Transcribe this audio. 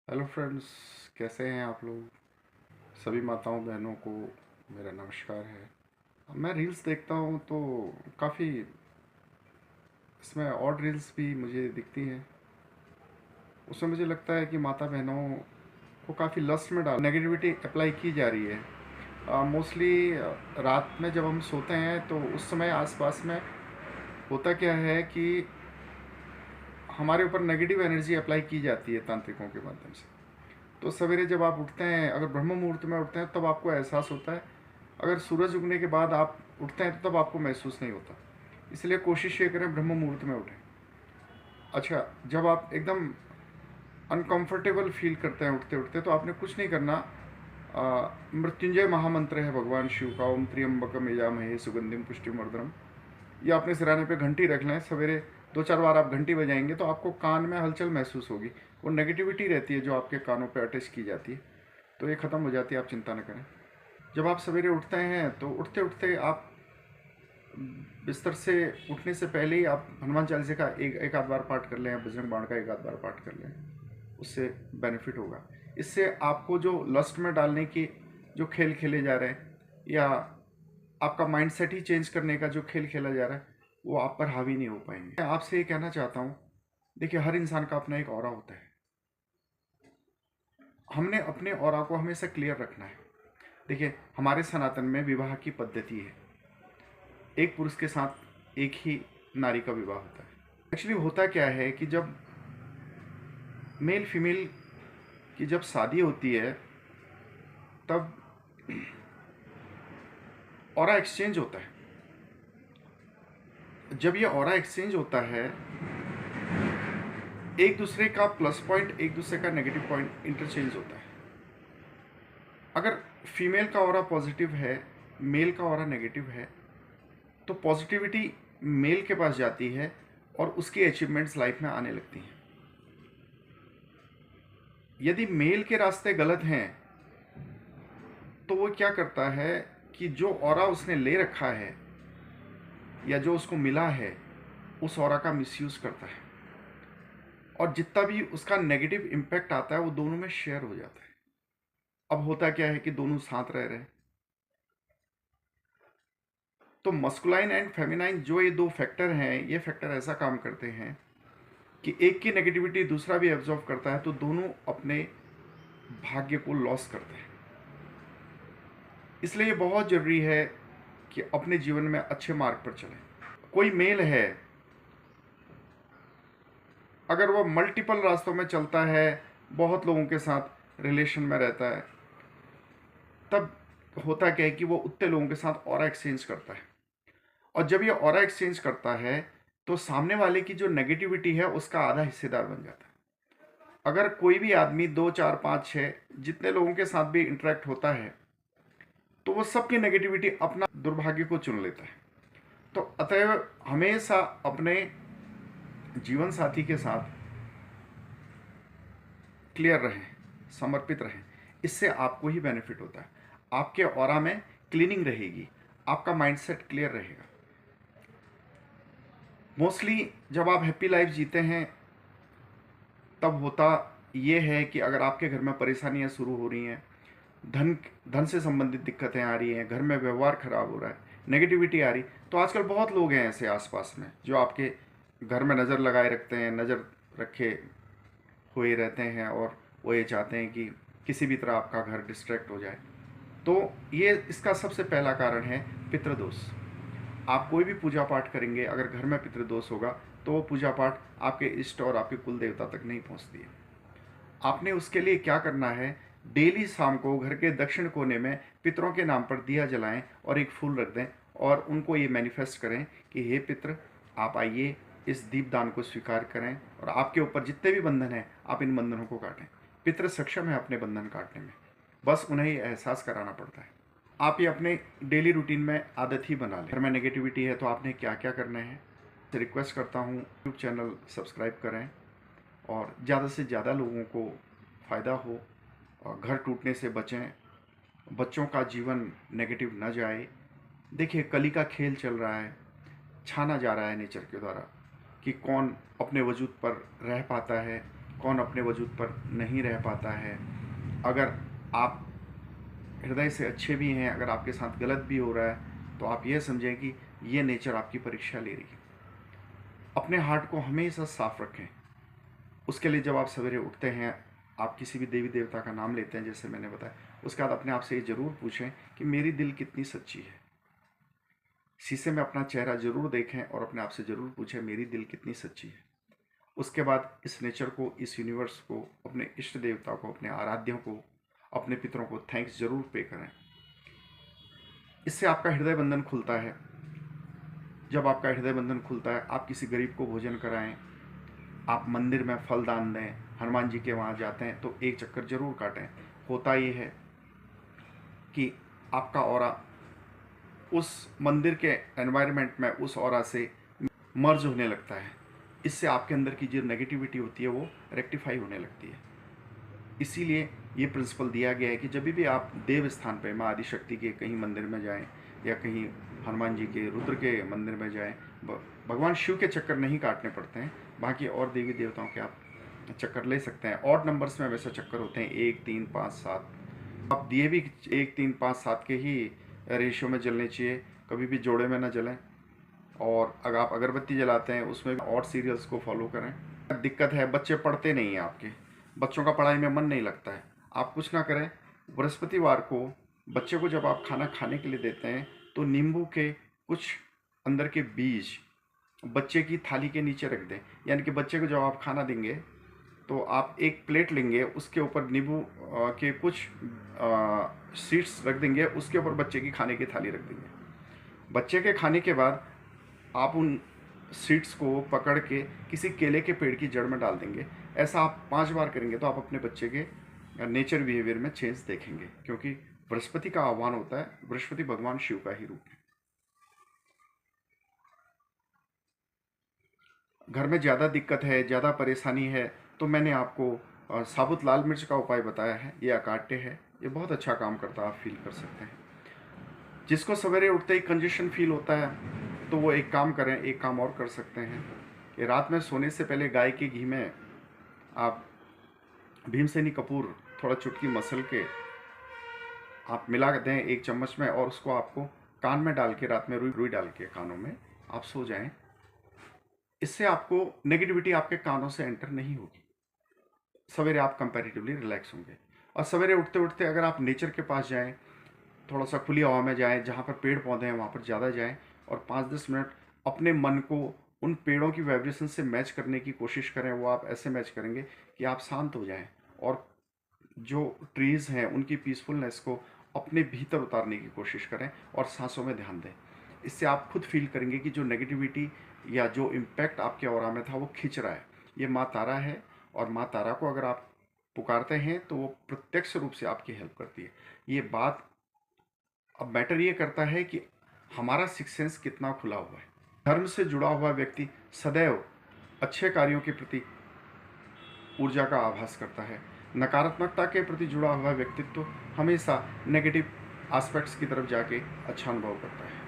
Hello friends, कैसे हैं आप लोग? सभी माताओं बहनों को मेरा नमस्कार है। मैं रील्स देखता हूँ तो काफ़ी इसमें और रील्स भी मुझे दिखती हैं। उसमें मुझे लगता है कि माता बहनों को काफ़ी लस्ट में डाल नेगेटिविटी अप्लाई की जा रही है। मोस्टली रात में जब हम सोते हैं तो उस समय आसपास में होता क्या है कि हमारे ऊपर नेगेटिव एनर्जी अप्लाई की जाती है तांत्रिकों के माध्यम से। तो सवेरे जब आप उठते हैं, अगर ब्रह्म मुहूर्त में उठते हैं तब आपको एहसास होता है। अगर सूरज उगने के बाद आप उठते हैं तो तब आपको महसूस नहीं होता। इसलिए कोशिश ये करें ब्रह्म मुहूर्त में उठें। अच्छा, जब आप एकदम अनकंफर्टेबल फील करते हैं उठते उठते, तो आपने कुछ नहीं करना। मृत्युंजय महामंत्र है भगवान शिव का, ओम त्र्यंबकम यजामहे सुगंधिम पुष्टिवर्धनम। ये अपने सिराने पे घंटी रख लें। सवेरे दो चार बार आप घंटी बजाएंगे तो आपको कान में हलचल महसूस होगी। वो नेगेटिविटी रहती है जो आपके कानों पे अटैच की जाती है, तो ये ख़त्म हो जाती है। आप चिंता न करें। जब आप सवेरे उठते हैं तो उठते उठते आप बिस्तर से उठने से पहले ही आप हनुमान चालीसा का एक आध बार पाठ कर लें, या बजरंग बाण का एक आध बार पाठ कर लें। उससे बेनिफिट होगा। इससे आपको जो लस्ट में डालने की जो खेल खेले जा रहे हैं, या आपका माइंडसेट ही चेंज करने का जो खेल खेला जा रहा है, वो आप पर हावी नहीं हो पाएंगे। मैं आपसे ये कहना चाहता हूँ, देखिए, हर इंसान का अपना एक ऑरा होता है। हमने अपने ऑरा को हमेशा क्लियर रखना है। देखिए, हमारे सनातन में विवाह की पद्धति है, एक पुरुष के साथ एक ही नारी का विवाह होता है। एक्चुअली होता क्या है कि जब मेल फीमेल की जब शादी होती है, तब ऑरा एक्सचेंज होता है। जब ये ऑरा एक्सचेंज होता है, एक दूसरे का प्लस पॉइंट एक दूसरे का नेगेटिव पॉइंट इंटरचेंज होता है। अगर फीमेल का ऑरा पॉजिटिव है, मेल का ऑरा नेगेटिव है, तो पॉजिटिविटी मेल के पास जाती है और उसकी अचीवमेंट्स लाइफ में आने लगती हैं। यदि मेल के रास्ते गलत हैं, तो वो क्या करता है कि जो ऑरा उसने ले रखा है या जो उसको मिला है, उस ऑरा का मिसयूज करता है, और जितना भी उसका नेगेटिव इम्पैक्ट आता है वो दोनों में शेयर हो जाता है। अब होता क्या है कि दोनों साथ रह रहे हैं, तो मस्कुलाइन एंड फेमिनाइन जो ये दो फैक्टर हैं, ये फैक्टर ऐसा काम करते हैं कि एक की नेगेटिविटी दूसरा भी एब्जॉर्व करता है, तो दोनों अपने भाग्य को लॉस करते हैं। इसलिए ये बहुत ज़रूरी है कि अपने जीवन में अच्छे मार्ग पर चलें। कोई मेल है, अगर वो मल्टीपल रास्तों में चलता है, बहुत लोगों के साथ रिलेशन में रहता है, तब होता क्या है कि वो उतने लोगों के साथ ऑरा एक्सचेंज करता है। और जब ये ऑरा एक्सचेंज करता है, तो सामने वाले की जो नेगेटिविटी है उसका आधा हिस्सेदार बन जाता है। अगर कोई भी आदमी दो चार पाँच छः जितने लोगों के साथ भी इंटरेक्ट होता है, तो वो सबकी नेगेटिविटी अपना दुर्भाग्य को चुन लेता है। तो अतएव हमेशा अपने जीवन साथी के साथ क्लियर रहें, समर्पित रहें। इससे आपको ही बेनिफिट होता है। आपके ऑरा में क्लीनिंग रहेगी, आपका माइंडसेट क्लियर रहेगा। मोस्टली जब आप हैप्पी लाइफ जीते हैं, तब होता ये है कि अगर आपके घर में परेशानियां शुरू हो रही हैं, धन धन से संबंधित दिक्कतें आ रही हैं, घर में व्यवहार खराब हो रहा है, नेगेटिविटी आ रही, तो आजकल बहुत लोग हैं ऐसे आसपास में जो आपके घर में नज़र लगाए रखते हैं, नज़र रखे हुए रहते हैं, और वो ये चाहते हैं कि किसी भी तरह आपका घर डिस्ट्रैक्ट हो जाए। तो ये इसका सबसे पहला कारण है पितृदोष। आप कोई भी पूजा पाठ करेंगे, अगर घर में पितृदोष होगा, तो वो पूजा पाठ आपके इष्ट और आपके कुल देवता तक नहीं पहुंचती है। आपने उसके लिए क्या करना है, डेली शाम को घर के दक्षिण कोने में पितरों के नाम पर दिया जलाएं और एक फूल रख दें, और उनको ये मैनिफेस्ट करें कि हे पितर, आप आइए, इस दीपदान को स्वीकार करें, और आपके ऊपर जितने भी बंधन हैं आप इन बंधनों को काटें। पितर सक्षम है अपने बंधन काटने में, बस उन्हें ये एहसास कराना पड़ता है। आप ये अपने डेली रूटीन में आदत ही बना लें। घर में नेगेटिविटी है तो आपने क्या क्या करना है। रिक्वेस्ट करता हूँ, यूट्यूब चैनल सब्सक्राइब करें और ज़्यादा से ज़्यादा लोगों को फ़ायदा हो, और घर टूटने से बचें, बच्चों का जीवन नेगेटिव न जाए। देखिए, कली का खेल चल रहा है, छाना जा रहा है नेचर के द्वारा कि कौन अपने वजूद पर रह पाता है, कौन अपने वजूद पर नहीं रह पाता है। अगर आप हृदय से अच्छे भी हैं, अगर आपके साथ गलत भी हो रहा है, तो आप यह समझें कि ये नेचर आपकी परीक्षा ले रही है। अपने हार्ट को हमेशा साफ रखें। उसके लिए जब आप सवेरे उठते हैं, आप किसी भी देवी देवता का नाम लेते हैं जैसे मैंने बताया, उसके बाद अपने आप से ये ज़रूर पूछें कि मेरी दिल कितनी सच्ची है। शीशे में अपना चेहरा ज़रूर देखें और अपने आप से ज़रूर पूछें मेरी दिल कितनी सच्ची है। उसके बाद इस नेचर को, इस यूनिवर्स को, अपने इष्ट देवता को, अपने आराध्यों को, अपने पितरों को थैंक्स ज़रूर पे करें। इससे आपका हृदय बंधन खुलता है। जब आपका हृदय बंधन खुलता है, आप किसी गरीब को भोजन कराएं, आप मंदिर में फल दान दें, हनुमान जी के वहाँ जाते हैं तो एक चक्कर जरूर काटें। होता ये है कि आपका ऑरा उस मंदिर के एनवायरनमेंट में, उस ऑरा से मर्ज होने लगता है। इससे आपके अंदर की जो नेगेटिविटी होती है वो रेक्टिफाई होने लगती है। इसीलिए ये प्रिंसिपल दिया गया है कि जब भी आप देव स्थान पे, माँ आदिशक्ति के कहीं मंदिर में जाएं या कहीं हनुमान जी के, रुद्र के मंदिर में जाएं, भगवान शिव के चक्कर नहीं काटने पड़ते हैं, बाकी और देवी देवताओं के आप चक्कर ले सकते हैं। ऑड नंबर्स में वैसे चक्कर होते हैं 1, 3, 5, 7। आप दिए भी 1, 3, 5, 7 के ही रेशियो में जलने चाहिए, कभी भी जोड़े में ना जलें। और अगर आप अगरबत्ती जलाते हैं उसमें भी ऑड सीरियल्स को फॉलो करें। दिक्कत है, बच्चे पढ़ते नहीं हैं, आपके बच्चों का पढ़ाई में मन नहीं लगता है, आप कुछ ना करें, बृहस्पतिवार को बच्चे को जब आप खाना खाने के लिए देते हैं तो नींबू के कुछ अंदर के बीज बच्चे की थाली के नीचे रख दें। यानी कि बच्चे को जब आप खाना देंगे तो आप एक प्लेट लेंगे, उसके ऊपर नींबू के कुछ सीड्स रख देंगे, उसके ऊपर बच्चे की खाने की थाली रख देंगे। बच्चे के खाने के बाद आप उन सीड्स को पकड़ के किसी केले के पेड़ की जड़ में डाल देंगे। ऐसा आप 5 बार करेंगे तो आप अपने बच्चे के नेचर बिहेवियर में चेंज देखेंगे, क्योंकि बृहस्पति का आह्वान होता है। बृहस्पति भगवान शिव का ही रूप है। घर में ज़्यादा दिक्कत है, ज़्यादा परेशानी है, तो मैंने आपको साबुत लाल मिर्च का उपाय बताया है। ये अकाट्य है, ये बहुत अच्छा काम करता है, आप फील कर सकते हैं। जिसको सवेरे उठते ही कंजेशन फील होता है तो वो एक काम करें, एक काम और कर सकते हैं कि रात में सोने से पहले गाय के घी में आप भीमसेनी कपूर थोड़ा चुटकी मसल के आप मिला दें 1 चम्मच में, और उसको आपको कान में डाल के रात में रुई रुई डाल के कानों में आप सो जाएं। इससे आपको नेगेटिविटी आपके कानों से एंटर नहीं होगी। सवेरे आप कंपैरेटिवली रिलैक्स होंगे। और सवेरे उठते उठते अगर आप नेचर के पास जाएं, थोड़ा सा खुली हवा में जाएं, जहाँ पर पेड़ पौधे हैं वहाँ पर ज़्यादा जाएं, और 5-10 मिनट अपने मन को उन पेड़ों की वाइब्रेशन से मैच करने की कोशिश करें। वो आप ऐसे मैच करेंगे कि आप शांत हो जाएं और जो ट्रीज़ हैं उनकी पीसफुलनेस को अपने भीतर उतारने की कोशिश करें और सांसों में ध्यान दें। इससे आप खुद फील करेंगे कि जो नेगेटिविटी या जो इम्पैक्ट आपके ऑरा में था वो खींच रहा है। ये माँ तारा है, और माँ तारा को अगर आप पुकारते हैं तो वो प्रत्यक्ष रूप से आपकी हेल्प करती है। ये बात अब मैटर ये करता है कि हमारा सिक्स सेंस कितना खुला हुआ है। धर्म से जुड़ा हुआ व्यक्ति सदैव अच्छे कार्यों के प्रति ऊर्जा का आभास करता है। नकारात्मकता के प्रति जुड़ा हुआ व्यक्तित्व हमेशा नेगेटिव एस्पेक्ट्स की तरफ जाके अच्छा अनुभव करता है।